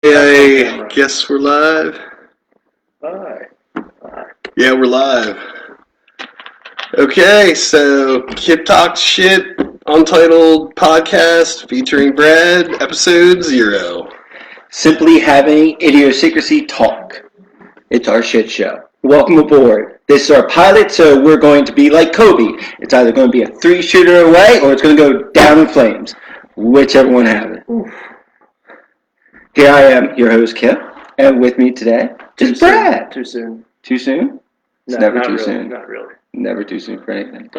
I guess we're live. Hi. Yeah, we're live. Okay, so Kip Talks Sh, Untitled Podcast featuring Brad, episode 0. Simply having idiosyncrasy talk. It's our shit show. Welcome aboard. This is our pilot, so we're going to be like Kobe. It's either going to be a 3-shooter away or it's going to go down in flames. Whichever one have it. Here I am, your host Kip, and with me today is Brad. Too soon. Too soon? It's No, never not too really, soon. Not really. Never too soon for anything.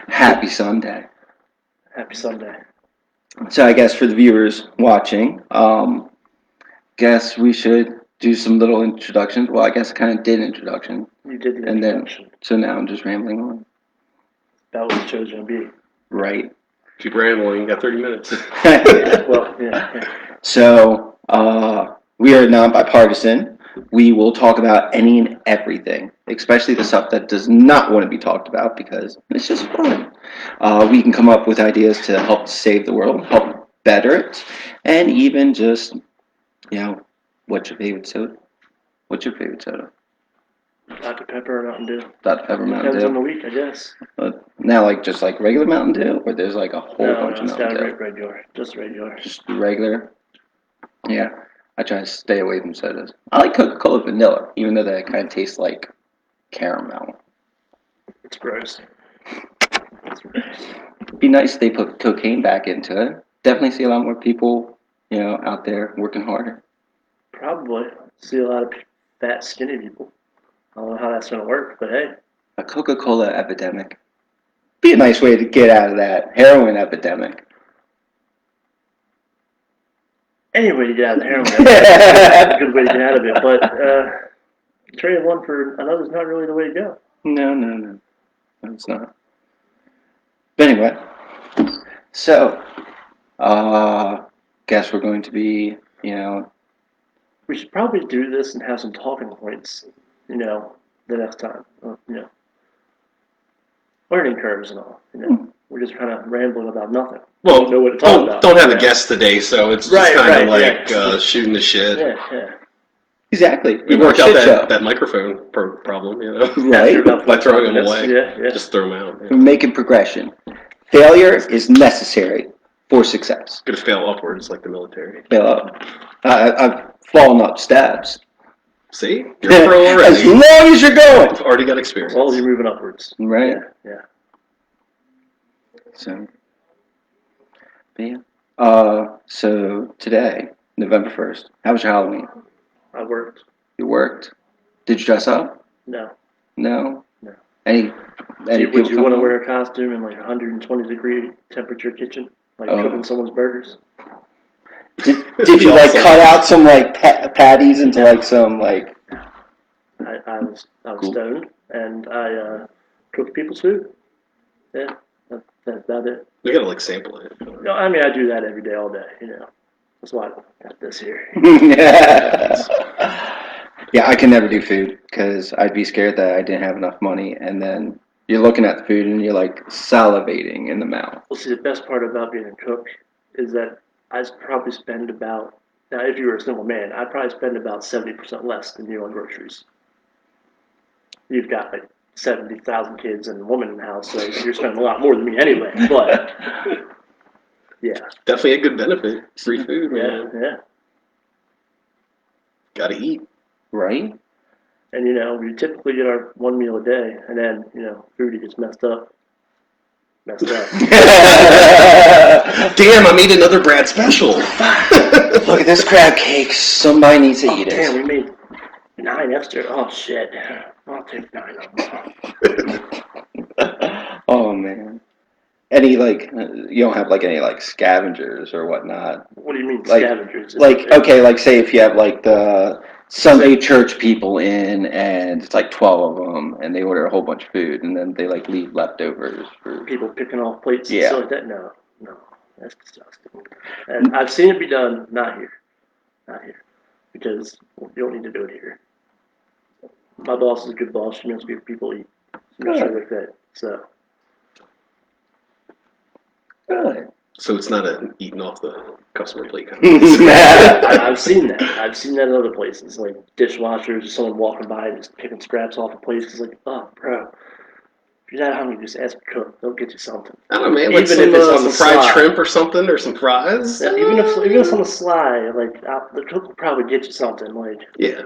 Happy Sunday. Happy Sunday. So I guess for the viewers watching, guess we should do some little introductions. Well, I guess I kind of did introduction. You did the And then- introduction. So now I'm just rambling on. That was the show's going to be. Right. Keep rambling, you got 30 minutes. Well, yeah. So we are not bipartisan. We will talk about any and everything, especially the stuff that does not want to be talked about because it's just fun. We can come up with ideas to help save the world, help better it, and even just, what's your favorite soda? What's your favorite soda? Dr. Pepper or Mountain Dew. Dr. Pepper, Mountain Depends on Dew. the week, I guess. Now, just like regular Mountain Dew, or there's like a whole bunch of it's Mountain down Dew? regular. Just regular. Just regular. Yeah, I try to stay away from sodas. I like Coca-Cola vanilla, even though that kind of tastes like caramel. It's gross. It'd be nice if they put cocaine back into it. Definitely see a lot more people, out there working harder. Probably. See a lot of fat, skinny people. I don't know how that's going to work, but hey. A Coca-Cola epidemic. Be a nice way to get out of that heroin epidemic. Any way to get out of the heroin, that's a good way to get out of it. But trading one for another is not really the way to go. No, it's not. But anyway, so, guess we're going to be, We should probably do this and have some talking points, the next time. Learning curves and all, We're just kind of rambling about nothing. Well, don't know what to talk about. Don't have a guest today, so it's just kind of like shooting the shit. Yeah. exactly. We worked out that microphone problem, Right. by throwing them away. Yeah. Just throw them out. We're making progression. Failure is necessary for success. Gonna fail upwards like the military. Fail up. I've fallen up steps. See? You're a pro already. As long as you're going. I've already got experience. As long as you're moving upwards. Right. Yeah. So, yeah. So today, November 1st, how was your Halloween? I worked. You worked? Did you dress up? No. No? No. Any Would you want to wear a costume in like 120 degree temperature kitchen? Like cooking someone's burgers? Did you like cut out some like patties into like some like? I was Cool. stoned and I cooked people's food. Yeah, that's about it. We gotta like sample it. No, I mean I do that every day, all day. That's why I got this here. Yeah, I can never do food because I'd be scared that I didn't have enough money, and then you're looking at the food and you're like salivating in the mouth. Well, see, the best part about being a cook is that I probably spend about, now if you were a single man, I'd probably spend about 70% less than you on groceries. You've got like 70,000 kids and a woman in the house, so you're spending a lot more than me anyway, but yeah. Definitely a good benefit. Free food, man. Yeah. Gotta eat. Right? And we typically get our one meal a day, and then, food gets messed up. Damn, I made another Brad special. Look at this crab cake. Somebody needs to eat it. Damn, we made 9 extra. Oh, shit. I'll take 9 of them. Oh, man. Any, you don't have, any, scavengers or whatnot? What do you mean, Like- scavengers? Okay, say if you have, the Sunday church people in, and it's, 12 of them, and they order a whole bunch of food, and then they, leave leftovers for... People picking off plates Yeah. and stuff like that? No. That's disgusting. And I've seen it be done, not here. Because you don't need to do it here. My boss is a good boss. She makes people eat. She makes sure they're fed. So... Good. So it's not a eating off the customer plate. I've seen that. I've seen that in other places, like dishwashers, someone walking by and just picking scraps off a plate. It's like, oh, bro, if you're that hungry, just ask a cook. They'll get you something. I don't know, man. Like Even if it's on some the fried sly. shrimp or something, or some fries. Yeah, even if it's on the sly, like the cook will probably get you something. Like, Yeah.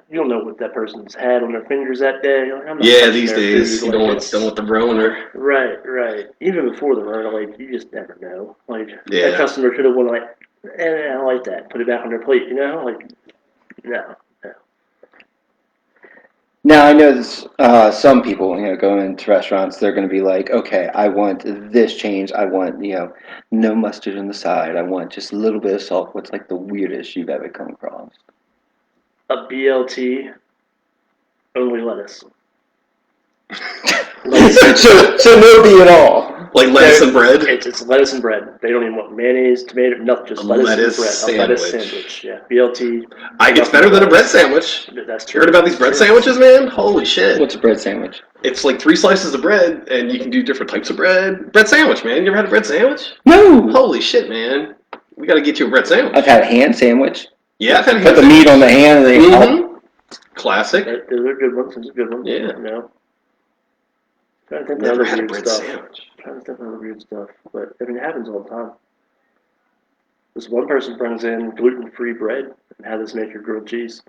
you don't know what that person's had on their fingers that day. Like, I'm not Yeah, touching these their days food. you Like, don't want the Rona. Right. Even before the murder, like you just never know. Like Yeah. that customer could have went like, I don't like that. Put it back on their plate. You know, like no. Now I know this, some people, go into restaurants, they're going to be like, okay, I want this change. I want, no mustard on the side. I want just a little bit of salt. What's like the weirdest you've ever come across? A BLT, only lettuce. so no B at all. Like lettuce and bread. It's lettuce and bread. They don't even want mayonnaise, tomato, nothing. Just lettuce and bread. A lettuce sandwich. Yeah, BLT. It's better than a bread sandwich. That's true. You heard about these bread sandwiches, man? Holy shit! What's a bread sandwich? It's like 3 slices of bread, and you can do different types of bread. Bread sandwich, man. You ever had a bread sandwich? No. Holy shit, man. We got to get you a bread sandwich. I've had a ham sandwich. Yeah, I've had a ham Put the sandwich. meat on the hand and they Classic. Those are good ones. Those are good ones. Yeah. You know. Trying to think Never of had a weird bread stuff. sandwich. Trying to think of weird stuff, but I mean, it happens all the time. This one person brings in gluten-free bread and had this make her grilled cheese.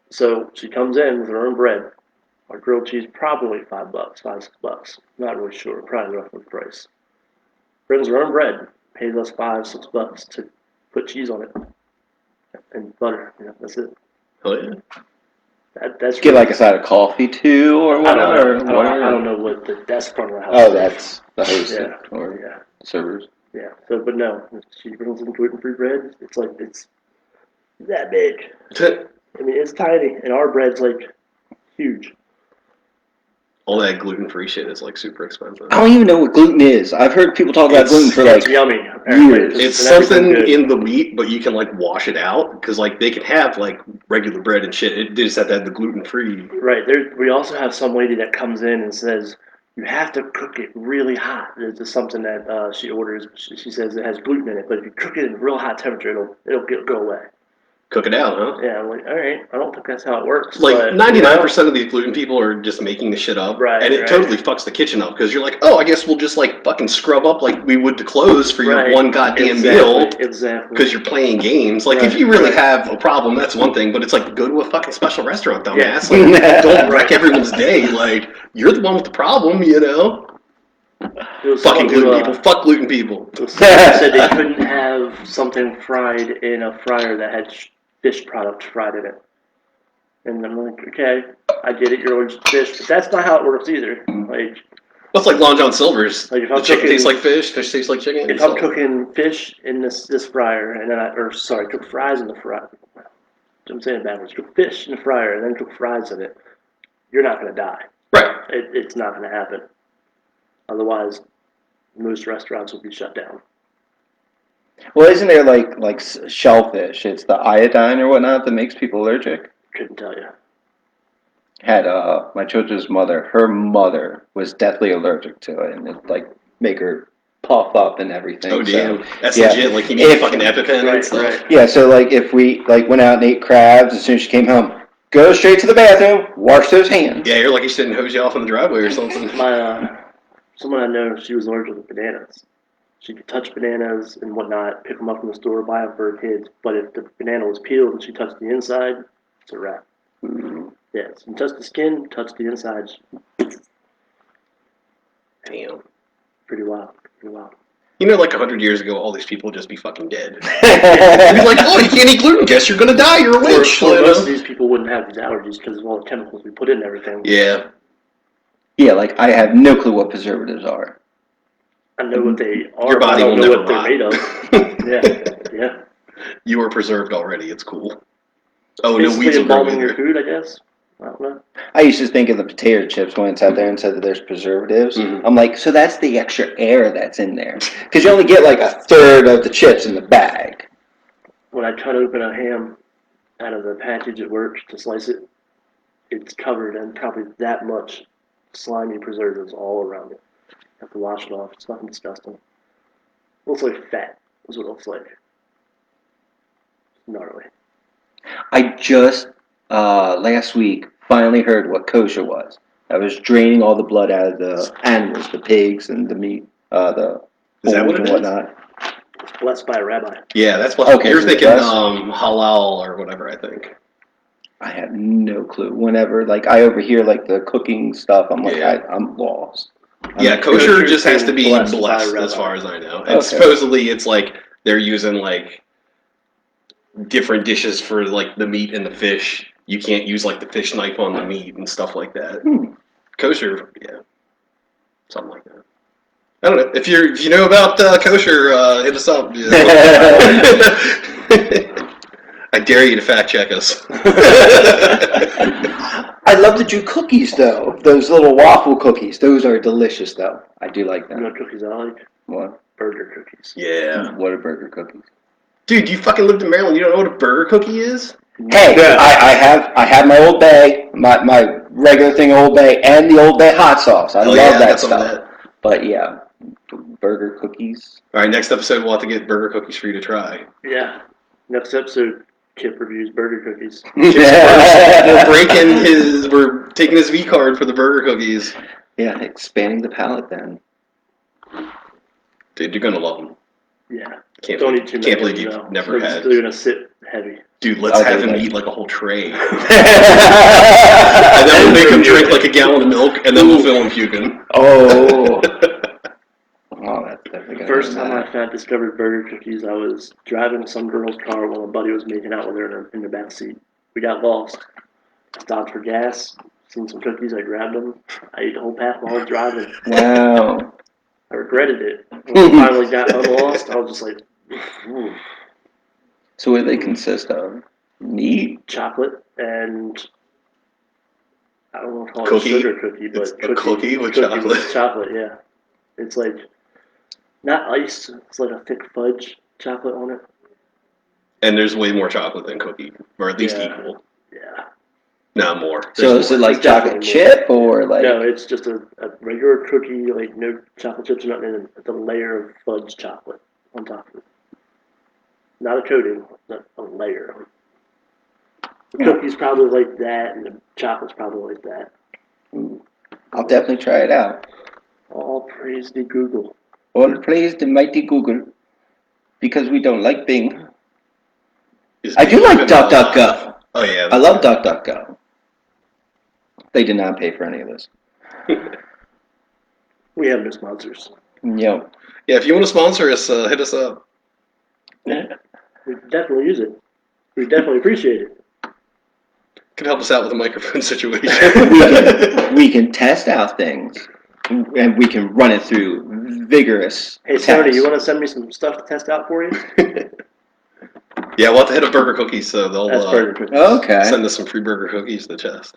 So she comes in with her own bread. Our grilled cheese probably $5, $5, $6. Not really sure. Probably roughly the price. Brings her own bread, pays us $5, $6 to put cheese on it and butter. That's it. Oh yeah. That's get like a side of coffee too, or whatever. I don't know what that's front of the house. Oh, that's the host or Yeah. servers. Yeah. So, but no, she brings in gluten-free bread. It's like it's that big. I mean, it's tiny, and our bread's like huge. All that gluten-free shit is like super expensive. I don't even know what gluten is. I've heard people talk about gluten for like yummy. years. It's something in the wheat, but you can like wash it out because like they can have like regular bread and shit. They just have to have the gluten-free. Right. We also have some lady that comes in and says you have to cook it really hot. It's just something that she orders. She says it has gluten in it, but if you cook it in real hot temperature, it'll go away. Cook it out, huh? Yeah, I'm like, all right. I don't think that's how it works. Like 99% of these gluten people are just making the shit up, right? And it totally fucks the kitchen up because you're like, oh, I guess we'll just like fucking scrub up like we would to clothes for your one goddamn meal, exactly. Because you're playing games. Like if you really have a problem, that's one thing. But it's like go to a fucking special restaurant, dumbass. Like don't wreck everyone's day. Like you're the one with the problem, Fucking gluten people. Fuck gluten people. Said they couldn't have something fried in a fryer that had fish product fried in it. And I'm like, okay, I get it, you're allergic to fish, but that's not how it works either. Like, what's like Long John Silver's? Like if the chicken tastes like fish tastes like chicken. If I'm cooking fish in this fryer, and then cook fries in the fryer. I'm saying it backwards. Cook fish in the fryer, and then cook fries in it. You're not going to die. Right. It's not going to happen. Otherwise, most restaurants will be shut down. Well, isn't there like shellfish? It's the iodine or whatnot that makes people allergic. Couldn't tell you. Had my children's mother. Her mother was deathly allergic to it, and it like make her puff up and everything. Oh damn, so, that's legit. Like you need fucking EpiPen and stuff. Right. Yeah, so like if we like went out and ate crabs, as soon as she came home, go straight to the bathroom, wash those hands. Yeah, you're lucky she didn't hose you off in the driveway or something. Someone I know, she was allergic to bananas. She could touch bananas and whatnot, pick them up from the store, buy them for her kids. But if the banana was peeled and she touched the inside, it's a wrap. Mm-hmm. Yeah, so you touch the skin, touch the inside. Damn. Pretty wild. Like 100 years ago, all these people would just be fucking dead. They'd be like, oh, you can't eat gluten. Guess you're gonna die. You're a witch. Or most of these people wouldn't have these allergies because of all the chemicals we put in everything. Yeah. Yeah, like I have no clue what preservatives are. I know what they are. Your body will never they're made of. Yeah. You were preserved already. It's cool. Oh, Basically no weeds will grow embalming your either. food, I guess. I don't know. I used to think of the potato chips when it's out there and said that there's preservatives. Mm-hmm. I'm like, so that's the extra air that's in there. Because you only get like a third of the chips in the bag. When I cut open a ham out of the package at work to slice it, it's covered in probably that much slimy preservatives all around it. Have to wash it off. It's fucking disgusting. Looks like fat is what it looks like. Gnarly. I just last week finally heard what kosher was. I was draining all the blood out of the animals, the pigs and the meat, the Is that what and it is? whatnot. It's blessed by a rabbi. Yeah, that's what Okay, you're so thinking. that's- Halal or whatever. I think. I have no clue. Whenever like I overhear like the cooking stuff, I'm like Yeah. I'm lost. Yeah, kosher Kosher's just has to be blessed by blessed, rabbi. as far as I know. And Okay. supposedly, it's like they're using like different dishes for like the meat and the fish. You can't use like the fish knife on the meat and stuff like that. Kosher, yeah, something like that. I don't know if you know about kosher, hit us up. Yeah. I dare you to fact check us. I love to do cookies though. Those little waffle cookies. Those are delicious though. I do like You know them. what cookies I like? What? Burger cookies. Yeah, What are burger cookies? dude, you fucking lived in Maryland. You don't know what a burger cookie is? Hey, I have my Old Bay, my regular thing Old Bay, and the Old Bay hot sauce. I Oh, love yeah, I that got some of stuff. that. But yeah, burger cookies. All right, next episode we'll have to get burger cookies for you to try. Yeah. Next episode, Kip reviews burger cookies. We're taking his V card for the burger cookies. Yeah, expanding the palate then. Dude, you're gonna love them. Yeah. Can't Don't believe, eat too can't many. believe No. you've never had. They're gonna sit heavy. Dude, let's Oh, have dude, him like- eat like a whole tray. And then we'll make him drink like a gallon of milk, and then we'll film him puking. Oh. Oh, that's definitely gonna First be time bad. I discovered burger cookies, I was driving some girl's car while a buddy was making out with her in the back seat. We got lost. I stopped for gas, seen some cookies, I grabbed them. I ate the whole pack while I was driving. Wow. I regretted it. When we finally got unlost, I was just like, So what do they consist of? Meat? chocolate and I don't want to call Cookie? it a sugar cookie, but It's a cookie with chocolate. Chocolate, yeah. It's like not ice. It's like a thick fudge chocolate on it. And there's way more chocolate than cookie, or at least Yeah. equal. Yeah. No, more. So There's is it more. like It's chocolate definitely chip or like? No, it's just a regular cookie, like no chocolate chips or nothing, and the layer of fudge chocolate on top of it. Not a coating, not a layer. The cookie's probably like that, and the chocolate's probably like that. I'll definitely try it out. All praise to Google. All praise the mighty Google, because we don't like Bing. Is I do Bing like even DuckDuckGo. Oh yeah, I love DuckDuckGo. They did not pay for any of this. We have no sponsors. Yo. Yeah, if you want to sponsor us, hit us up. We definitely use it. We definitely appreciate it. Could help us out with the microphone situation. we can test out things, and we can run it through vigorous Hey, tests. Sony, you want to send me some stuff to test out for you? Yeah, we'll have to hit up Burger Cookies, so they'll That's burger cookies. Okay. send us some free burger cookies to test.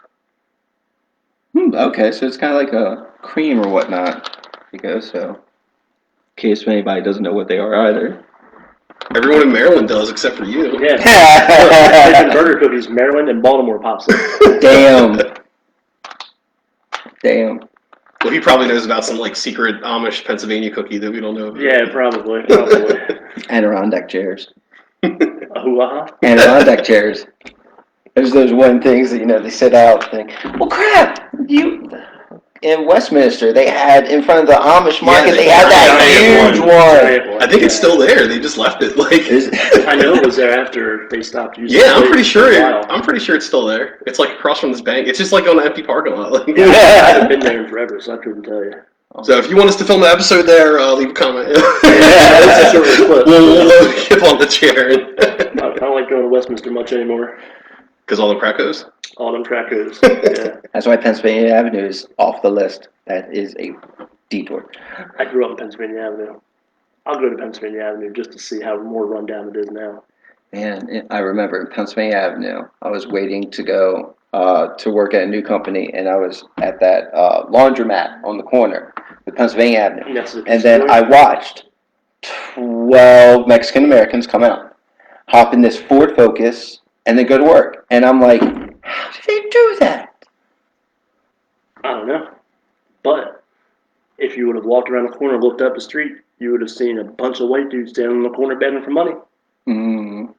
Okay, so it's kind of like a cream or whatnot. Because so, in case anybody doesn't know what they are either. Everyone in Maryland does, except for you. Yeah. Taking burger cookies, Maryland and Baltimore pops up. Damn. Damn. Well, he probably knows about some like secret Amish Pennsylvania cookie that we don't know about. Yeah, probably. Adirondack chairs. Hoo-ah. Adirondack chairs. There's those one things that, they sit out and think, well, crap, in Westminster, they had, in front of the Amish market, they had that huge one. I think it's still there. They just left it. Like, I know it was there after they stopped using it. yeah, I'm pretty sure. For a while. I'm pretty sure it's still there. It's like across from this bank. It's just like on an empty parking lot. Like, I haven't been there in forever, so I couldn't tell you. so if you want us to film an episode there, leave a comment. That's a short clip. We'll load Kip on the chair. I don't like going to Westminster much anymore. Because all the crackos. All them crackers. Yeah. That's why Pennsylvania Avenue is off the list. That is a detour. I grew up in Pennsylvania Avenue. I'll go to Pennsylvania Avenue just to see how more rundown it is now. And I remember in Pennsylvania Avenue, I was waiting to go to work at a new company, and I was at that laundromat on the corner with Pennsylvania Avenue. Next to the And then I watched 12 Mexican Americans come out, hop in this Ford Focus, and then go to work. And I'm like, how do they do that? I don't know. But if you would have walked around the corner and looked up the street, you would have seen a bunch of white dudes standing in the corner begging for money. Mm.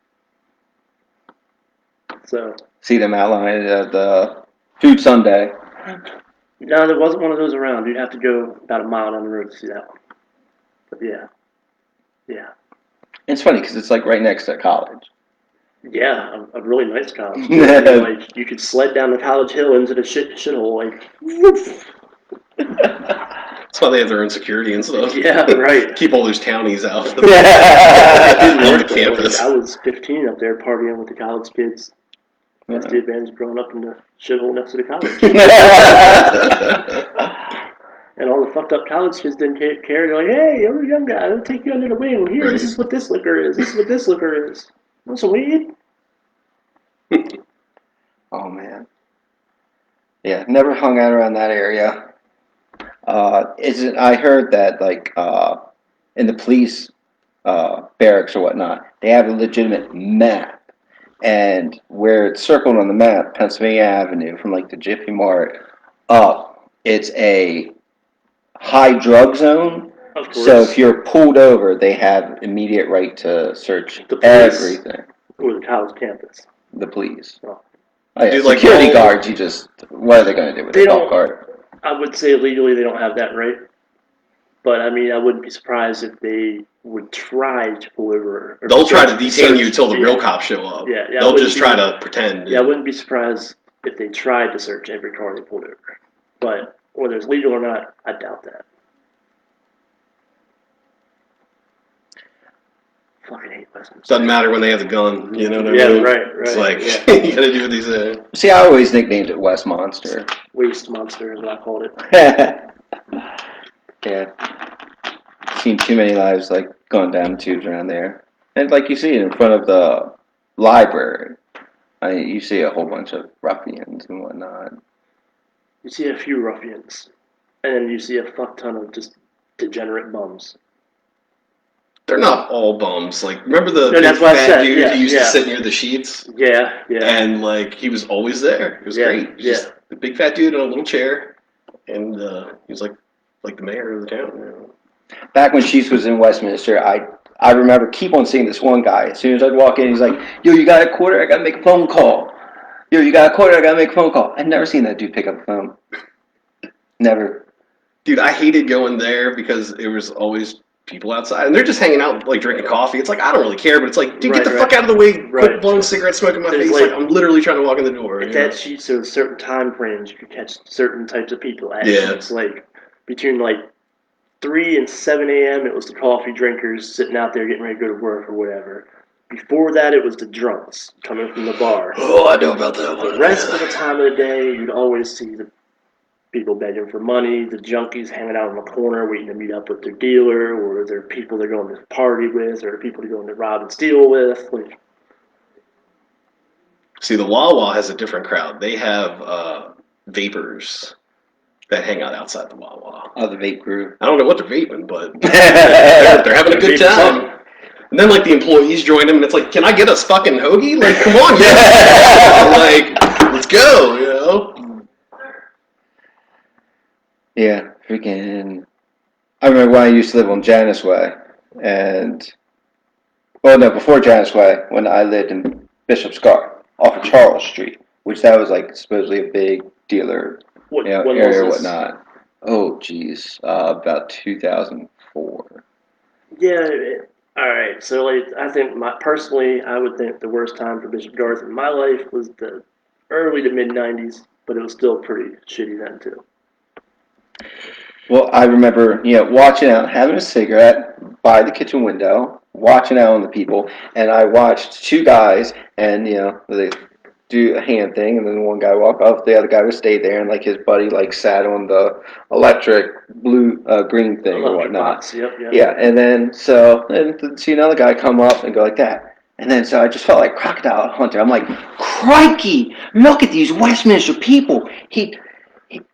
So See them outlined at the Food Sunday. no, there wasn't one of those around. You'd have to go about a mile down the road to see that one. But yeah. It's funny because it's like right next to college. Yeah, a really nice college. Like you could sled down the college hill into the shithole, like. Woof. That's why they have their own security and stuff. Yeah, right. Keep all those townies out of the, It didn't on work the though. campus. Like, I was 15 up there partying with the college kids. That's the advantage of growing up in the shithole next to the college. And all the fucked up college kids didn't care. They're like, hey, I'm a young guy. I'll take you under the wing. Here, Right. This is what this liquor is. This is what this liquor is. Want some weed? Oh man. Yeah, never hung out around that area. I heard that like in the police barracks or whatnot, they have a legitimate map, and where it's circled on the map, Pennsylvania Avenue from like the Jiffy Mart up, it's a high drug zone. Of course. So if you're pulled over, they have immediate right to search The police? everything. Or the college campus. The police. Oh. Oh, yeah. Dude, like, Security all- guards, what are they going to do with They a don't- golf cart? I would say legally they don't have that right. But I mean, I wouldn't be surprised if they would try to pull over. Or They'll try to search- detain you until the yeah. real cops show up. Yeah, I They'll wouldn't just be- try to pretend. Yeah, I wouldn't be surprised if they tried to search every car they pulled over. But whether it's legal or not, I doubt that. Fucking hate Westminster. Doesn't matter when they have the gun. You know what I Yeah, mean? right. It's like yeah. you gotta do these. See, I always nicknamed it West Monster. Waste monster is what I called it. Yeah. Seen too many lives like going down the tubes around there. And like you see it in front of the library. You see a whole bunch of ruffians and whatnot. You see a few ruffians, and then you see a fuck ton of just degenerate bums. They're not all bums. Like, remember the No, big that's what I fat said, dude yeah, who used yeah. to sit near the sheets? Yeah. And like he was always there. It was Yeah, great. Just the big fat dude in a little chair, and he was like the mayor of the town. You know? Back when Sheets was in Westminster, I remember keep on seeing this one guy. As soon as I'd walk in, he's like, yo, you got a quarter? I got to make a phone call. Yo, you got a quarter? I got to make a phone call. I'd never seen that dude pick up a phone. Never. Dude, I hated going there because it was always people outside, and they're just hanging out, like drinking coffee. It's like I don't really care, but it's like, dude, get the fuck out of the way! Quit blowing cigarette smoke in my face. Like I'm literally trying to walk in the door. At that sheet, so certain time frames you could catch certain types of people at. Yeah. It's like between like 3 and 7 a.m. It was the coffee drinkers sitting out there getting ready to go to work or whatever. Before that, it was the drunks coming from the bar. Oh, I know about that one. The rest of the time of the day, you'd always see the people begging for money, the junkies hanging out in the corner waiting to meet up with their dealer, or their people they're going to party with, or people they're going to rob and steal with. Like, see, the Wawa has a different crowd. They have vapors that hang out outside the Wawa. Oh, the vape crew. I don't know what they're vaping, but they're having a good time. And then, like, the employees join them, and it's like, can I get us fucking hoagie? Like, come on, yeah. Like, let's go, you know? Yeah, freaking. I remember when I used to live on Janus Way, and before Janus Way, when I lived in Bishop Scar off of Charles Street, which that was like supposedly a big dealer area or whatnot. Oh, geez, about 2004. Yeah. All right. So, like, I think personally, I would think the worst time for Bishop Garth in my life was the early to mid '90s, but it was still pretty shitty then too. Well, I remember, watching out, having a cigarette by the kitchen window, watching out on the people, and I watched two guys, and, they do a hand thing, and then one guy walk off, the other guy would stay there, and, like, his buddy, like, sat on the electric green thing or whatnot. Box. Yep. Yeah, and then, see another guy come up and go like that. And then, so I just felt like Crocodile Hunter. I'm like, crikey, look at these Westminster people.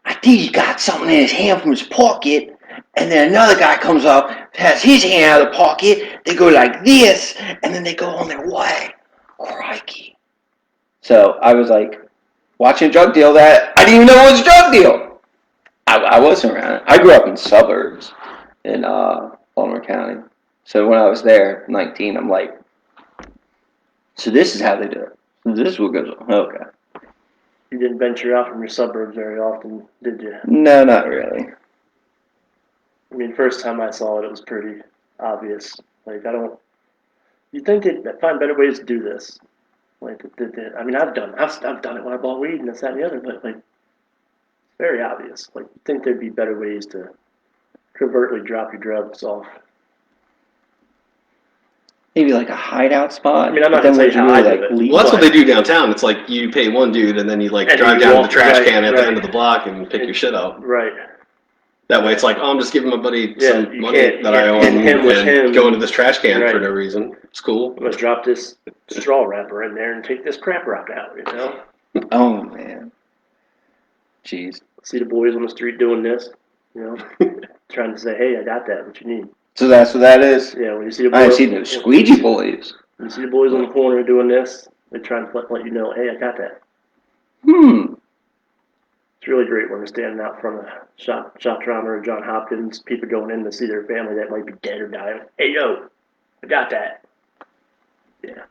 I think he got something in his hand from his pocket, and then another guy comes up, has his hand out of the pocket, they go like this, and then they go on their way. Crikey. So I was like, watching a drug deal that I didn't even know it was a drug deal. I wasn't around. I grew up in suburbs, in Baltimore County. So when I was there, 19, I'm like, so this is how they do it. This is what goes on. Okay. You didn't venture out from your suburbs very often, did you? No, not really. I mean, first time I saw it, it was pretty obvious. Like, I don't. You think they'd find better ways to do this? Like, I mean, I've done it when I bought weed and this, that, and the other, but like, it's very obvious. Like, you think there'd be better ways to covertly drop your drugs off. Maybe like a hideout spot. I mean, I'm not but gonna then tell you would how I really, do it. leave? Well, that's what they do downtown. It's like you pay one dude, and then you like And drive you down to walk- the trash right, can at right. the end of the block and pick your shit up. Right. That way, it's like, oh, I'm just giving my buddy Yeah, some you money can't- that you I can't owe pin him him with and him. go into this trash can Right. for no reason. It's cool. I'm gonna drop this straw wrapper in there and take this crap rock out. You know. Oh, man. Jeez. See the boys on the street doing this. You know, trying to say, hey, I got that. What you need? So that's what that is? Yeah. When you see the boys, I ain't seen those squeegee boys. When you see the boys on the corner doing this, they're trying to let you know, hey, I got that. It's really great when they're standing out front of shop trauma or John Hopkins, people going in to see their family that might be dead or dying. Hey, yo, I got that. Yeah.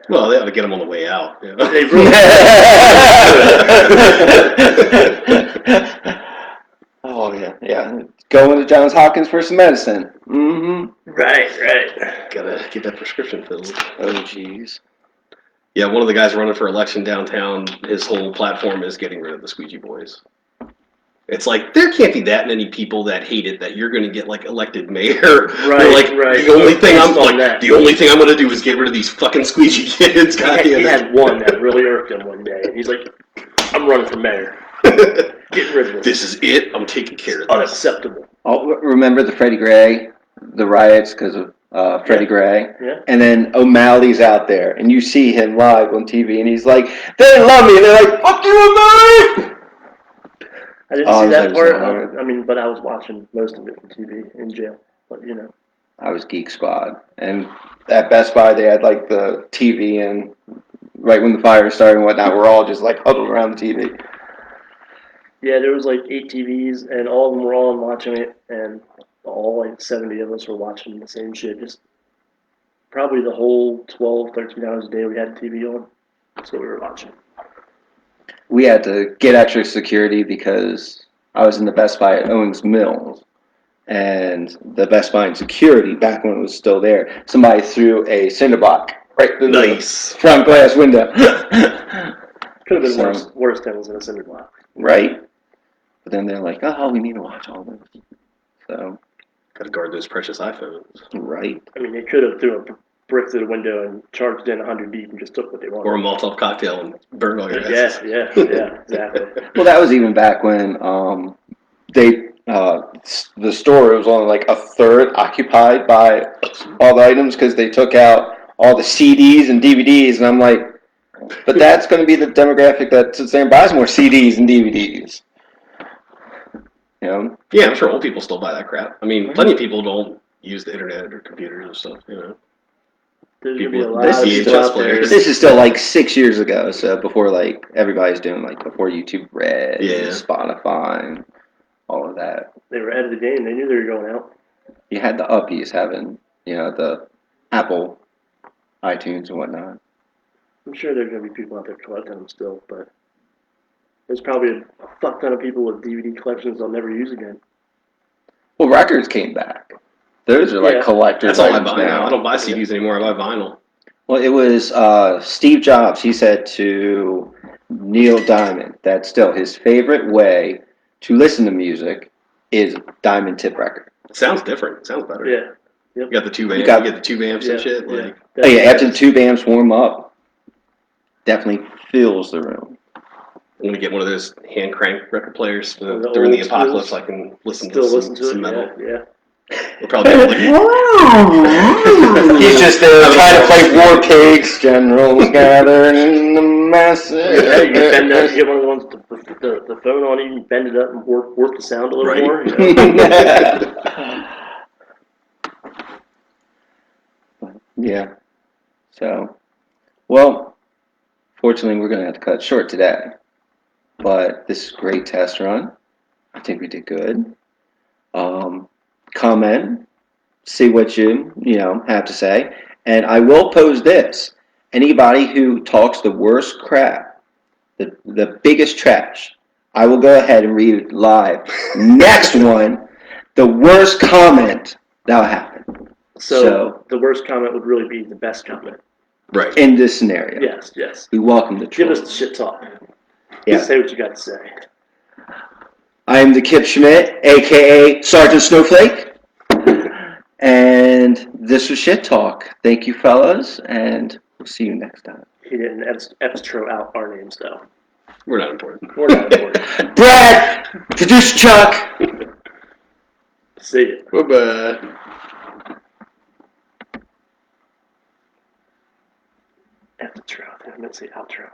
Well, they ought to get them on the way out. You know? They really. Oh, yeah, yeah. Going to Johns Hopkins for some medicine. Mm-hmm. Right. Gotta get that prescription filled. Oh, jeez. Yeah, one of the guys running for election downtown, his whole platform is getting rid of the squeegee boys. It's like, there can't be that many people that hate it that you're going to get, like, elected mayor. Right, They're like, right. The only thing I'm going to do is get rid of these fucking squeegee kids. He had one that really irked him one day, and he's like, I'm running for mayor. Getting rid of this. This is it. I'm taking care of this. Unacceptable. Oh, remember the Freddie Gray, the riots because of Freddie Gray? Yeah. And then O'Malley's out there, and you see him live on TV, and he's like, they didn't love me, and they're like, fuck you, O'Malley! I didn't see that part. I mean, but I was watching most of it on TV in jail. But, you know. I was Geek Squad. And at Best Buy, they had, like, the TV, and right when the fire started and whatnot, we're all just, like, huddled around the TV. Yeah, there was like 8 TVs, and all of them were on watching it, and all like 70 of us were watching the same shit. Just probably the whole 12, 13 hours a day we had the TV on. That's what we were watching. We had to get extra security because I was in the Best Buy at Owings Mills, and the Best Buy in security, back when it was still there, somebody threw a cinder block right through the front glass window. Could have been worse than it was in a cinder block. Right? But then they're like, oh, we need to watch all this. So. Gotta guard those precious iPhones. Right. I mean, they could have threw a brick through the window and charged in 100 deep and just took what they wanted. Or a Molotov cocktail and burned all your asses. Yeah, exactly. Well, that was even back when the store was only like a third occupied by all the items because they took out all the CDs and DVDs, and I'm like, but that's going to be the demographic that sits there and buys more CDs and DVDs. You know? Yeah, I'm sure old people still buy that crap. I mean, plenty of people don't use the internet or computers and stuff, you know. There's going to be a People- lot of VHS people out there. players. This is still like 6 years ago, so before like everybody's doing like before YouTube Red, Yeah. Spotify, and all of that. They were ahead of the game. They knew they were going out. You had the uppies having, you know, the Apple iTunes and whatnot. I'm sure there's going to be people out there collecting them still, but there's probably a fuck ton of people with DVD collections they'll never use again. Well, records came back. Those are like Yeah. collector's That's all I items buy now. now. I don't buy CDs anymore. I buy vinyl. Well, it was Steve Jobs. He said to Neil Diamond that still his favorite way to listen to music is diamond tip record. It sounds different. It sounds better. Yeah. You got the tube amps. You got- You get the tube amps and shit. Yeah. Like, Oh yeah, after the tube amps warm up, definitely fills the room. I'm gonna get one of those hand crank record players One of the during the old apocalypse. schools. I can listen Still to listen to some it. metal. Yeah. We'll probably be able to He's just there trying to play War Pigs. Generals gathered in the masses. Yeah, you can bend that, you get one of the ones with the phone on it, you can bend it up and work the sound a little Right. more. You know? Yeah. So, well, fortunately, we're going to have to cut it short today. But this is a great test run. I think we did good. Comment, see what you have to say. And I will pose this. Anybody who talks the worst crap, the biggest trash, I will go ahead and read it live. Next one, the worst comment that'll happen. So the worst comment would really be the best comment. Right. In this scenario. Yes, yes. We welcome the Give trolls. us the shit talk. Yeah. Say what you got to say. I am the Kip Schmidt, aka Sergeant Snowflake. And this was Shit Talk. Thank you, fellas, and we'll see you next time. He didn't extra out our names, though. We're not important. We're not important. Brad! Producer Chuck! See ya. Bye-bye. Outro. I meant to say outro.